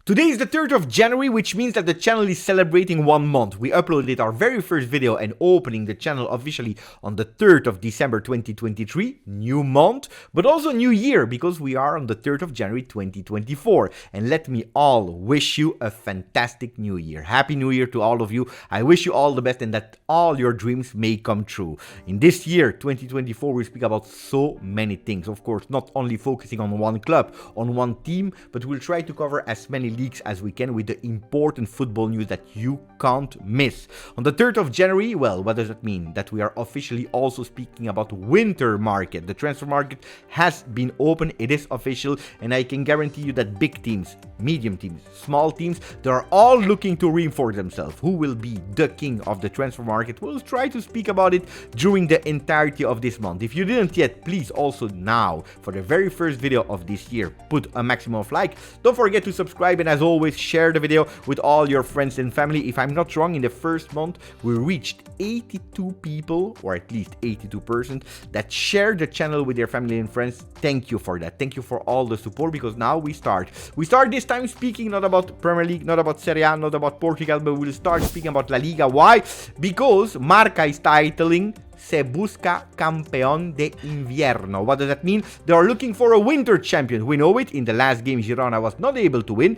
Today is the 3rd of January, which means that the channel is celebrating 1 month. We uploaded our very first video and opening the channel officially on the 3rd of December 2023, new month, but also new year because we are on the 3rd of January 2024. And let me all wish you a fantastic new year. Happy New Year to all of you. I wish you all the best and that all your dreams may come true. In this year, 2024, we speak about so many things. Of course, not only focusing on one club, on one team, but we'll try to cover as many leagues as we can with the important football news that you can't miss. On the 3rd of January, well, what does that mean? That we are officially also speaking about winter market. The transfer market has been open, it is official, and I can guarantee you that big teams, medium teams, small teams, they are all looking to reinforce themselves. Who will be the king of the transfer market? We'll try to speak about it during the entirety of this month. If you didn't yet, please also now, for the very first video of this year, put a maximum of like. Don't forget to subscribe, and as always, share the video with all your friends and family. If I'm not wrong, in the first month we reached 82 people, or at least 82%, that share the channel with their family and friends. Thank you for that. Thank you for all the support, because now we start this time speaking not about Premier League, not about Serie A, not about Portugal, but we'll start speaking about La Liga. Why? Because Marca is titling Se busca campeón de invierno. What does that mean? They are looking for a winter champion. We know it. In the last game, Girona was not able to win.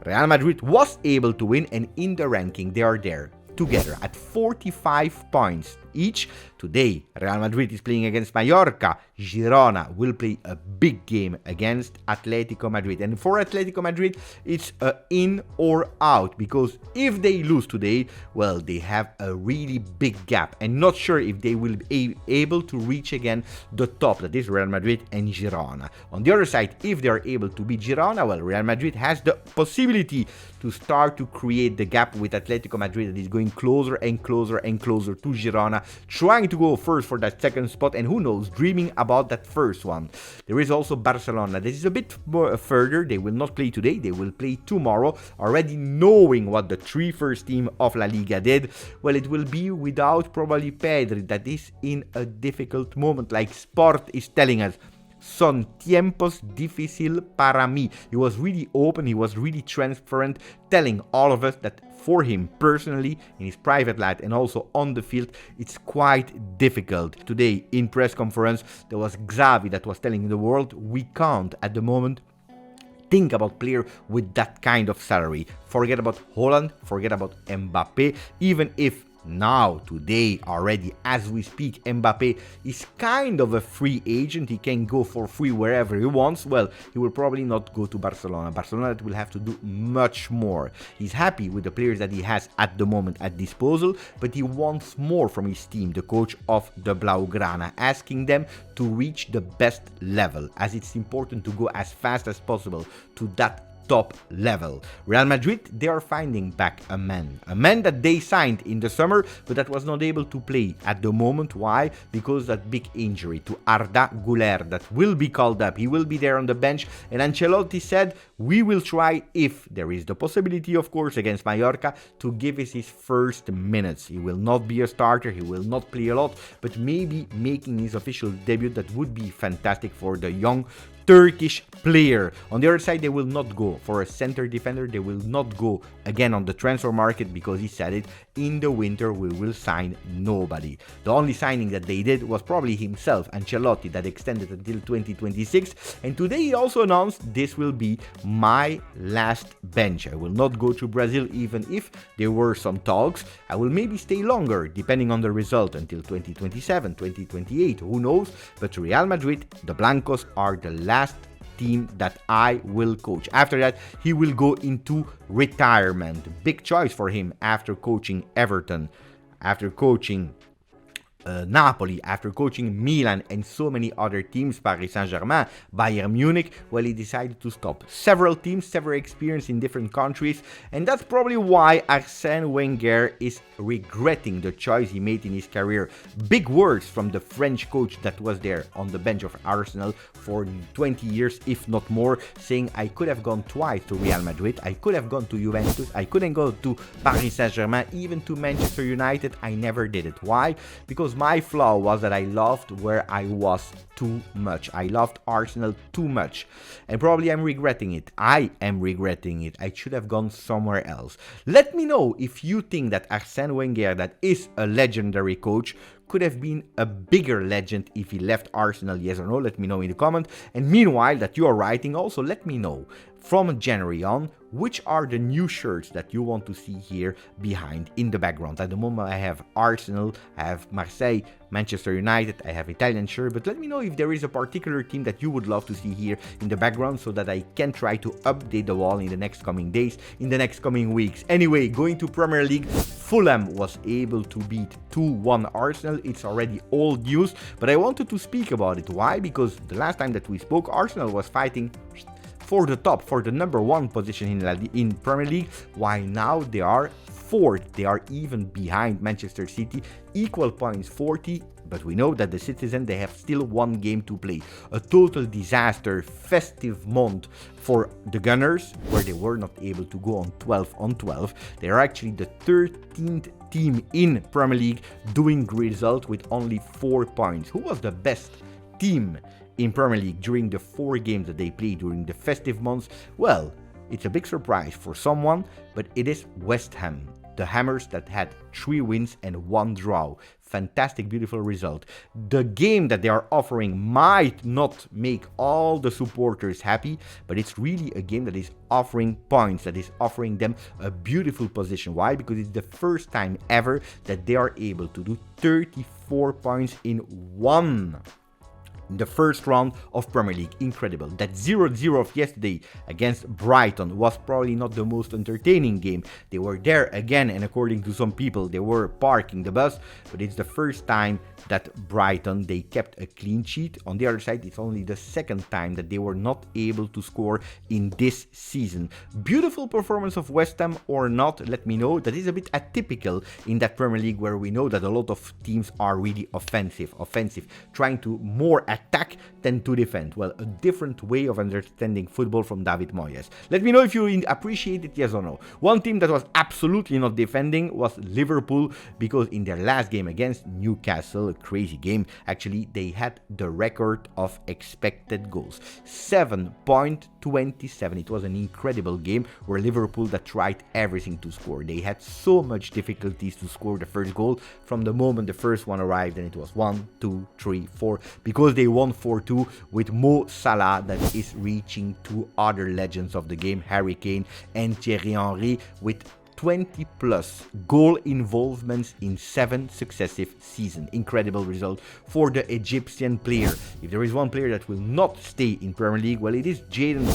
Real Madrid was able to win, and in the ranking, they are there together at 45 points each. Today, Real Madrid is playing against Mallorca. Girona will play a big game against Atletico Madrid. And for Atletico Madrid, it's a in or out, because if they lose today, well, they have a really big gap. And not sure if they will be able to reach again the top, that is Real Madrid and Girona. On the other side, if they are able to beat Girona, well, Real Madrid has the possibility to start to create the gap with Atletico Madrid that is going closer and closer and closer to Girona, trying to go first for that second spot, and who knows, dreaming about that first one. There is also Barcelona. This is a bit more further. They will not play today, they will play tomorrow. Already knowing what the three first team of La Liga did, well, it will be without probably Pedri, that is in a difficult moment, like Sport is telling us. Son tiempos difícil para mí. He was really open, he was really transparent, telling all of us that for him personally, in his private life and also on the field, it's quite difficult. Today in press conference, there was Xavi that was telling the world, we can't at the moment think about player with that kind of salary. Forget about Holland, forget about Mbappe, even if now, today, already, as we speak, Mbappe is kind of a free agent. He can go for free wherever he wants. Well, he will probably not go to Barcelona. Barcelona will have to do much more. He's happy with the players that he has at the moment at disposal, but he wants more from his team, the coach of the Blaugrana, asking them to reach the best level, as it's important to go as fast as possible to that top level. Real Madrid, they are finding back a man that they signed in the summer, but that was not able to play at the moment. Why? Because that big injury to Arda Güler that will be called up. He will be there on the bench, and Ancelotti said, we will try, if there is the possibility, of course, against Mallorca, to give us his first minutes. He will not be a starter, he will not play a lot, but maybe making his official debut, that would be fantastic for the young Turkish player. On the other side, they will not go for a center defender. They will not go again on the transfer market, because he said it, in the winter we will sign nobody. The only signing that they did was probably himself, Ancelotti, that extended until 2026. And today he also announced, this will be my last bench. I will not go to Brazil, even if there were some talks. I will maybe stay longer, depending on the result, until 2027, 2028, who knows. But Real Madrid, the Blancos, are the last team that I will coach. After that, he will go into retirement. Big choice for him after coaching Everton, after coaching Napoli, after coaching Milan and so many other teams, Paris Saint-Germain, Bayern Munich. Well, he decided to stop. Several teams, several experience in different countries, and that's probably why Arsène Wenger is regretting the choice he made in his career. Big words from the French coach that was there on the bench of Arsenal for 20 years, if not more, saying, I could have gone twice to Real Madrid, I could have gone to Juventus, I couldn't go to Paris Saint-Germain, even to Manchester United. I never did it. Why? Because my flaw was that I loved where I was too much. I loved Arsenal too much. And probably I'm regretting it. I am regretting it. I should have gone somewhere else. Let me know if you think that Arsène Wenger, that is a legendary coach, could have been a bigger legend if he left Arsenal, yes or no. Let me know in the comment. And meanwhile, that you are writing, also let me know from January on which are the new shirts that you want to see here behind in the background. At the moment I have Arsenal, I have Marseille, Manchester United, I have Italian shirt, but let me know if there is a particular team that you would love to see here in the background so that I can try to update the wall in the next coming days, in the next coming weeks. Anyway, going to Premier League, Fulham was able to beat 2-1 Arsenal. It's already old news, but I wanted to speak about it. Why? Because the last time that we spoke, Arsenal was fighting for the top, for the number 1 position in Premier League, while now they are 4th. They are even behind Manchester City, equal points 40, but we know that the Citizens, they have still 1 game to play. A total disaster, festive month for the Gunners, where they were not able to go on 12 on 12. They are actually the 13th team in Premier League doing great result with only 4 points. Who was the best team in Premier League during the 4 games that they played during the festive months? Well, it's a big surprise for someone, but it is West Ham. The Hammers that had 3 wins and 1 draw. Fantastic, beautiful result. The game that they are offering might not make all the supporters happy, but it's really a game that is offering points, that is offering them a beautiful position. Why? Because it's the first time ever that they are able to do 34 points in the first round of Premier League. Incredible. That 0-0 of yesterday against Brighton was probably not the most entertaining game. They were there again, and according to some people, they were parking the bus, but it's the first time that Brighton, they kept a clean sheet. On the other side, it's only the second time that they were not able to score in this season. Beautiful performance of West Ham or not, let me know. That is a bit atypical in that Premier League, where we know that a lot of teams are really offensive, trying to more attack than to defend. Well, a different way of understanding football from David Moyes. Let me know if you appreciate it, yes or no. One team that was absolutely not defending was Liverpool, because in their last game against Newcastle, a crazy game, actually they had the record of expected goals, 7.27. It was an incredible game where Liverpool that tried everything to score. They had so much difficulties to score the first goal from the moment the first one arrived, and it was 1, 2, 3, 4, because they won 4-2 with Mo Salah that is reaching 2 other legends of the game, Harry Kane and Thierry Henry, with 20 plus goal involvements in 7 successive seasons. Incredible result for the Egyptian player. If there is one player that will not stay in Premier League, well, it is Jadon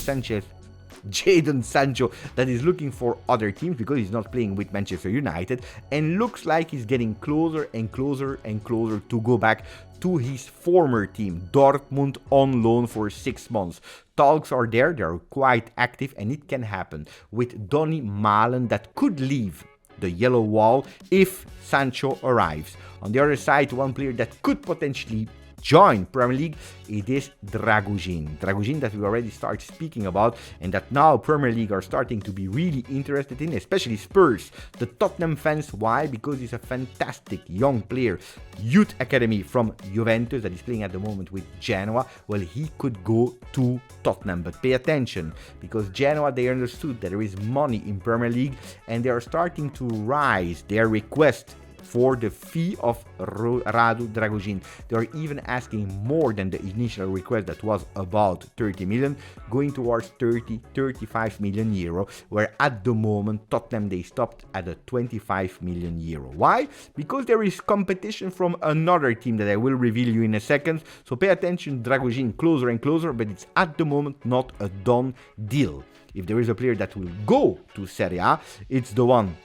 Sancho that is looking for other teams, because he's not playing with Manchester United, and looks like he's getting closer and closer and closer to go back to his former team, Dortmund, on loan for 6 months. Talks are there, they are quite active, and it can happen with Donny Malen that could leave the yellow wall if Sancho arrives. On the other side, one player that could potentially join Premier League, it is Dragusin that we already started speaking about, and that now Premier League are starting to be really interested in, especially Spurs, the Tottenham fans. Why? Because he's a fantastic young player, youth academy from Juventus, that is playing at the moment with Genoa. Well, he could go to Tottenham, but pay attention, because Genoa, they understood that there is money in Premier League, and they are starting to rise their request for the fee of Radu Dragusin. They are even asking more than the initial request that was about 30 million, going towards 30-35 million euro, where at the moment Tottenham, they stopped at a 25 million euro. Why? Because there is competition from another team that I will reveal you in a second, so pay attention. Dragusin closer and closer, but it's at the moment not a done deal. If there is a player that will go to Serie A, it's the one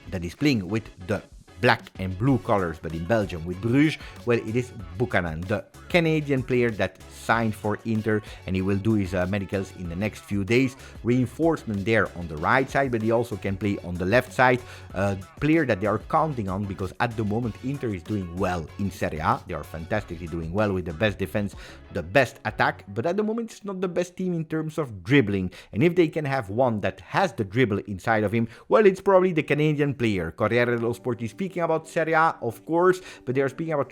that is playing with the black and blue colors, but in Belgium with Bruges. Well, it is Buchanan, the Canadian player that signed for Inter, and he will do his medicals in the next few days. Reinforcement there on the right side, but he also can play on the left side. A player that they are counting on, because at the moment Inter is doing well in Serie A. They are fantastically doing well with the best defense, the best attack, but at the moment it's not the best team in terms of dribbling. And if they can have one that has the dribble inside of him, well, it's probably the Canadian player. Corriere dello Sport is speaking speaking about Serie A, of course, but they are speaking about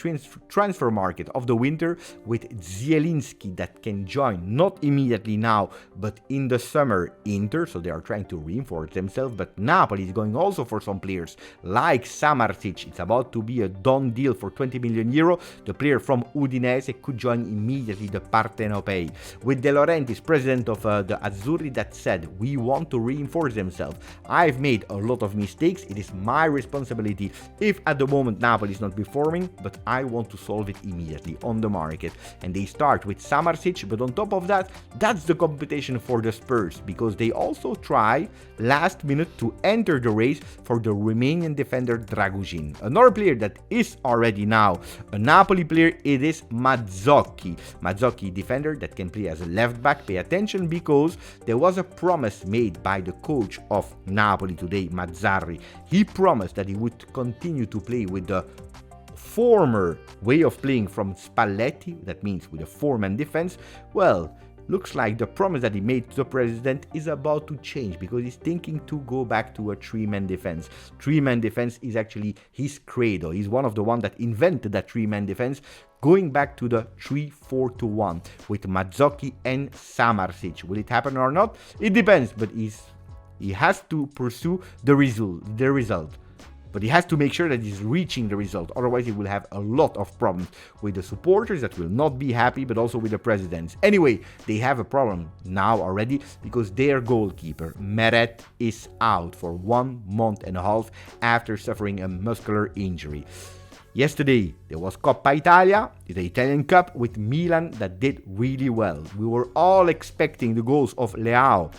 transfer market of the winter with Zielinski that can join, not immediately now, but in the summer, Inter, so they are trying to reinforce themselves, but Napoli is going also for some players like Samardzic. It's about to be a done deal for 20 million euro. The player from Udinese could join immediately the Partenopei. With De Laurentiis, president of the Azzurri, that said, we want to reinforce themselves. I've made a lot of mistakes. It is my responsibility if at the moment Napoli is not performing, but I want to solve it immediately on the market. And they start with Samardzic, but on top of that, that's the competition for the Spurs, because they also try last minute to enter the race for the Romanian defender Dragusin. Another player that is already now a Napoli player, it is Mazzocchi. Mazzocchi, defender that can play as a left back. Pay attention, because there was a promise made by the coach of Napoli today, Mazzarri. He promised that he would continue to play with the former way of playing from Spalletti, that means with a four-man defense. Well, looks like the promise that he made to the president is about to change, because he's thinking to go back to a three-man defense. Three-man defense is actually his credo. He's one of the ones that invented that three-man defense, going back to the 3-4-2-1 with Mazzocchi and Samardzic. Will it happen or not? It depends, but he has to pursue the result. But he has to make sure that he's reaching the result. Otherwise, he will have a lot of problems with the supporters that will not be happy, but also with the presidents. Anyway, they have a problem now already, because their goalkeeper, Meret, is out for 1 month and a half after suffering a muscular injury. Yesterday, there was Coppa Italia, the Italian Cup, with Milan that did really well. We were all expecting the goals of Leao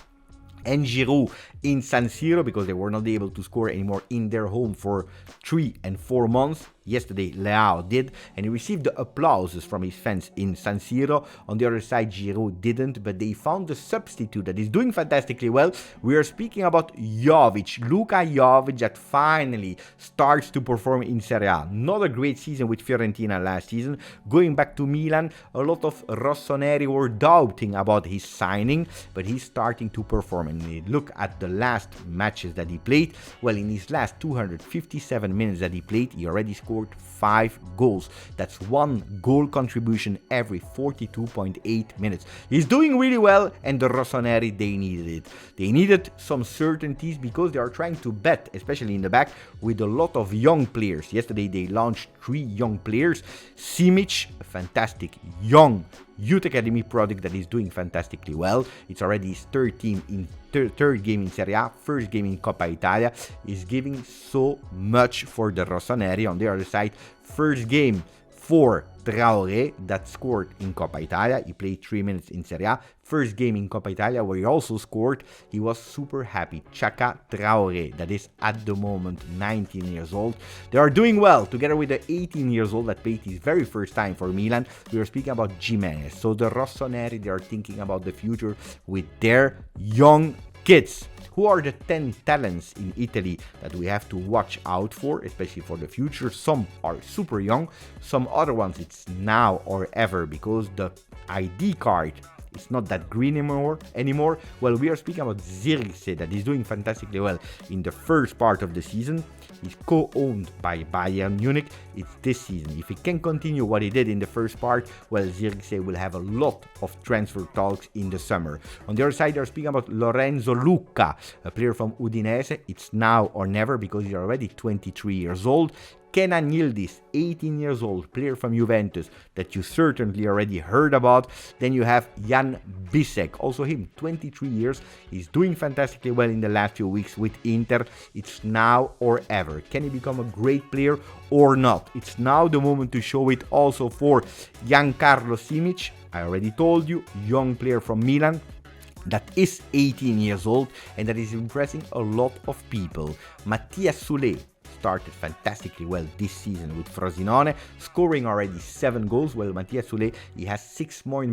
and Giroud in San Siro, because they were not able to score anymore in their home for 3 and 4 months. Yesterday, Leao did, and he received the applauses from his fans in San Siro. On the other side, Giroud didn't, but they found the substitute that is doing fantastically well. We are speaking about Jovic, Luka Jovic, that finally starts to perform in Serie A. Not a great season with Fiorentina last season. Going back to Milan, a lot of rossoneri were doubting about his signing, but he's starting to perform. And look at the last matches that he played. Well, in his last 257 minutes that he played, he already scored 5 goals. That's 1 goal contribution every 42.8 minutes. He's doing really well, and the rossoneri, they needed it. They needed some certainties, because they are trying to bet, especially in the back, with a lot of young players. Yesterday they launched 3 young players. Simic, a fantastic young youth academy product that is doing fantastically well. It's already his third game in Serie A, first game in Coppa Italia. Is giving so much for the rossoneri. On the other side, first game for Traoré that scored in Coppa Italia. He played 3 minutes in Serie A. First game in Coppa Italia where he also scored. He was super happy. Chaka Traoré, that is at the moment 19 years old. They are doing well together with the 18 years old that played his very first time for Milan. We are speaking about Jimenez. So the rossoneri, they are thinking about the future with their young kids. Who are the 10 talents in Italy that we have to watch out for, especially for the future? Some are super young, some other ones it's now or ever, because the ID card is not that green anymore. Well, we are speaking about Zirkzee, that is doing fantastically well in the first part of the season. He's co-owned by Bayern Munich. It's this season. If he can continue what he did in the first part, well, Zirkzee will have a lot of transfer talks in the summer. On the other side, they're speaking about Lorenzo Lucca, a player from Udinese. It's now or never, because he's already 23 years old. Kenan Yildiz, 18 years old, player from Juventus, that you certainly already heard about. Then you have Jan Bisek, also him, 23 years. He's doing fantastically well in the last few weeks with Inter. It's now or ever. Can he become a great player or not? It's now the moment to show it also for Giancarlo Simic. I already told you, young player from Milan that is 18 years old and that is impressing a lot of people. Mattias Soulé started fantastically well this season with Frosinone, scoring already 7 goals. Well, Mattias Soulé, he has 6 more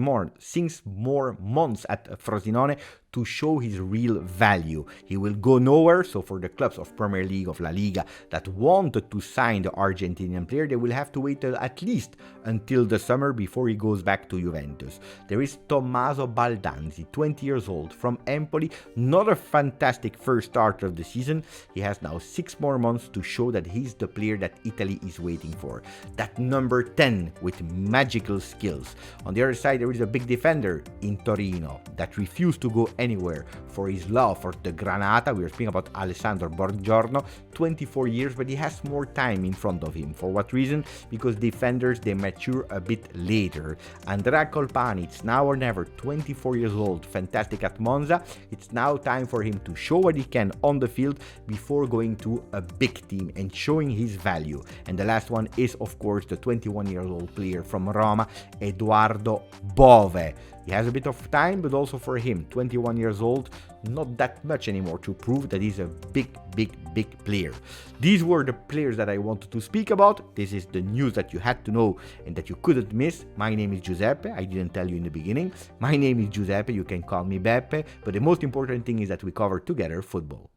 months at Frosinone to show his real value. He will go nowhere, so for the clubs of Premier League, of La Liga, that wanted to sign the Argentinian player, they will have to wait at least until the summer before he goes back to Juventus. There is Tommaso Baldanzi, 20 years old, from Empoli, not a fantastic first start of the season. He has now 6 more months to show that he's the player that Italy is waiting for. That number 10 with magical skills. On the other side, there is a big defender in Torino that refused to go anywhere for his love for the Granata. We are speaking about Alessandro Buongiorno, 24 years, but he has more time in front of him. For what reason? Because defenders, they mature a bit later. Andrea Colpani, it's now or never, 24 years old, fantastic at Monza. It's now time for him to show what he can on the field before going to a big team and showing his value. And the last one is, of course, the 21-year-old player from Roma, Edoardo Bove. He has a bit of time, but also for him, 21 years old, not that much anymore to prove that he's a big player. These were the players that I wanted to speak about. This is the news that you had to know and that you couldn't miss. My name is Giuseppe. I didn't tell you in the beginning. My name is Giuseppe. You can call me Beppe. But the most important thing is that we cover together football.